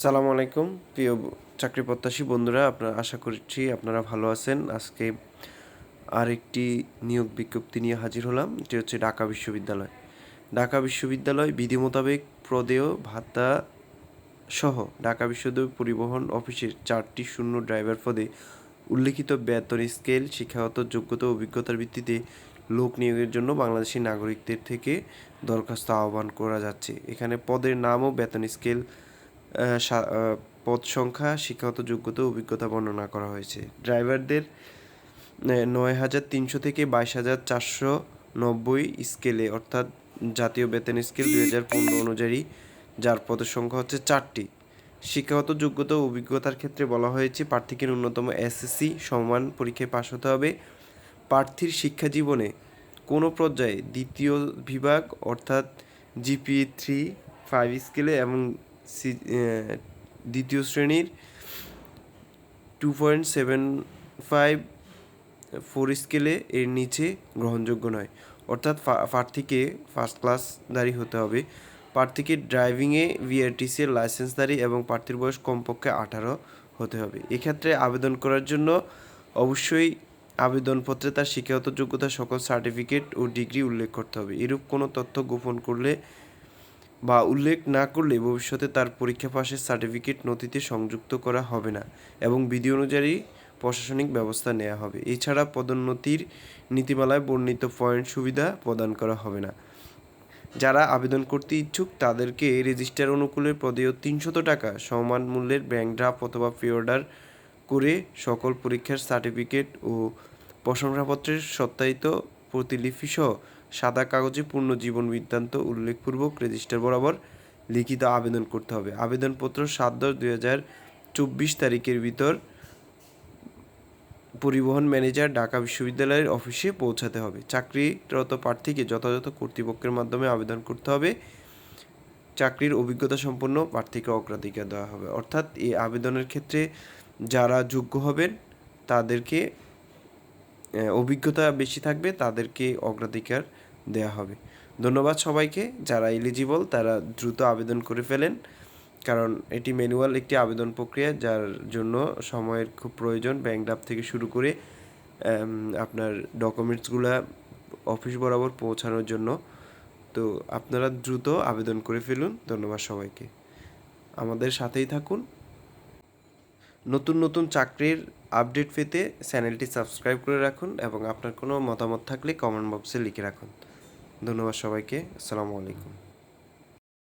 সালামু আলাইকুম প্রিয় চাকরি প্রত্যাশী বন্ধুরা, আশা করছি আপনারা ভালো আছেন। আজকে আরেকটি নিয়োগ বিজ্ঞপ্তি নিয়ে হাজির হলাম। এটি হচ্ছে ঢাকা বিশ্ববিদ্যালয় বিধি মোতাবেক প্রদেয় ভাতা সহ ঢাকা বিশ্ববিদ্যালয় পরিবহন অফিসের 4টি শূন্য ড্রাইভার পদে উল্লিখিত বেতন স্কেল, শিক্ষাগত যোগ্যতা ও অভিজ্ঞতার ভিত্তিতে লোক নিয়োগের জন্য বাংলাদেশি নাগরিকদের থেকে দরখাস্ত আহ্বান করা যাচ্ছে। এখানে পদের নাম ও বেতন স্কেল, পদ সংখ্যা, শিক্ষাগত যোগ্যতা অভিজ্ঞতা বর্ণনা করা হয়েছে। ড্রাইভারদের 9,300 থেকে 22,490 স্কেলে, অর্থাৎ জাতীয় বেতন স্কেল 2015 অনুযায়ী, যার পদের সংখ্যা হচ্ছে 4টি। শিক্ষাগত যোগ্যতা ও অভিজ্ঞতার ক্ষেত্রে বলা হয়েছে প্রার্থীকে ন্যূনতম এসএসসি সমান পরীক্ষায় পাশ হতে হবে। প্রার্থীর শিক্ষা জীবনে কোনো পর্যায়ে দ্বিতীয় বিভাগ অর্থাৎ জিপিএ 3-5 স্কেলে এবং দ্বিতীয় শ্রেণীর 2.75-4 স্কেলে এর নিচে গ্রহণযোগ্য নয়, অর্থাৎ প্রার্থীকে ফার্স্ট ক্লাসধারী হতে হবে। প্রার্থীকে ড্রাইভিংয়ে বিআরটিসি এর লাইসেন্সধারী এবং প্রার্থীর বয়স কমপক্ষে 18 হতে হবে। এক্ষেত্রে আবেদন করার জন্য অবশ্যই আবেদনপত্রে তার শিক্ষাগত যোগ্যতা সকল সার্টিফিকেট ও ডিগ্রি উল্লেখ করতে হবে। এরূপ কোনো তথ্য গোপন করলে বা উল্লেখ না করলে ভবিষ্যতে তার পরীক্ষা পাশের সার্টিফিকেট নথিতে সংযুক্ত করা হবে না এবং বিধি অনুযায়ী প্রশাসনিক ব্যবস্থা নেওয়া হবে। এছাড়া পদোন্নতির নীতিমালায় বর্ণিত পয়েন্ট সুবিধা প্রদান করা হবে না। যারা আবেদন করতে ইচ্ছুক তাদেরকে রেজিস্ট্রার অনুকূলে প্রদেয় 300 টাকা সমান মূল্যের ব্যাংক ড্রাফট অথবা পে অর্ডার করে সকল পরীক্ষার সার্টিফিকেট ও প্রশংসাপত্রের সত্যায়িত প্রতিলিপি সহ সাদা কাগজে পূর্ণ জীবন বৃত্তান্ত উল্লেখপূর্বক রেজিস্ট্রার বরাবর লিখিত আবেদন করতে হবে। আবেদনপত্র 7/10/2024 তারিখের ভিতর পরিবহন ম্যানেজার ঢাকা বিশ্ববিদ্যালয়ের অফিসে পৌঁছাতে হবে। চাকরিরত প্রার্থীকে যথাযথ কর্তৃপক্ষের মাধ্যমে আবেদন করতে হবে। চাকরির অভিজ্ঞতা সম্পন্ন প্রার্থীকে অগ্রাধিকার দেওয়া হবে। অর্থাৎ এই আবেদনের ক্ষেত্রে যারা যোগ্য হবেন তাদেরকে, অভিজ্ঞতা বেশি থাকবে তাদেরকে অগ্রাধিকার দেওয়া হবে। ধন্যবাদ সবাইকে। যারা এলিজিবল তারা দ্রুত আবেদন করে ফেলেন, কারণ এটি ম্যানুয়াল একটি আবেদন প্রক্রিয়া, যার জন্য সময়ের খুব প্রয়োজন। ব্যাংক ড্রাফট থেকে শুরু করে আপনার ডকুমেন্টসগুলো অফিস বরাবর পৌঁছানোর জন্য। তো আপনারা দ্রুত আবেদন করে ফেলুন। ধন্যবাদ সবাইকে। আমাদের সাথেই থাকুন। নতুন নতুন চাকরির আপডেট পেতে চ্যানেলটি সাবস্ক্রাইব করে রাখুন এবং আপনার কোনো মতামত থাকলে কমেন্ট বক্সে লিখে রাখুন। ধন্যবাদ সবাইকে। আসসালামু আলাইকুম।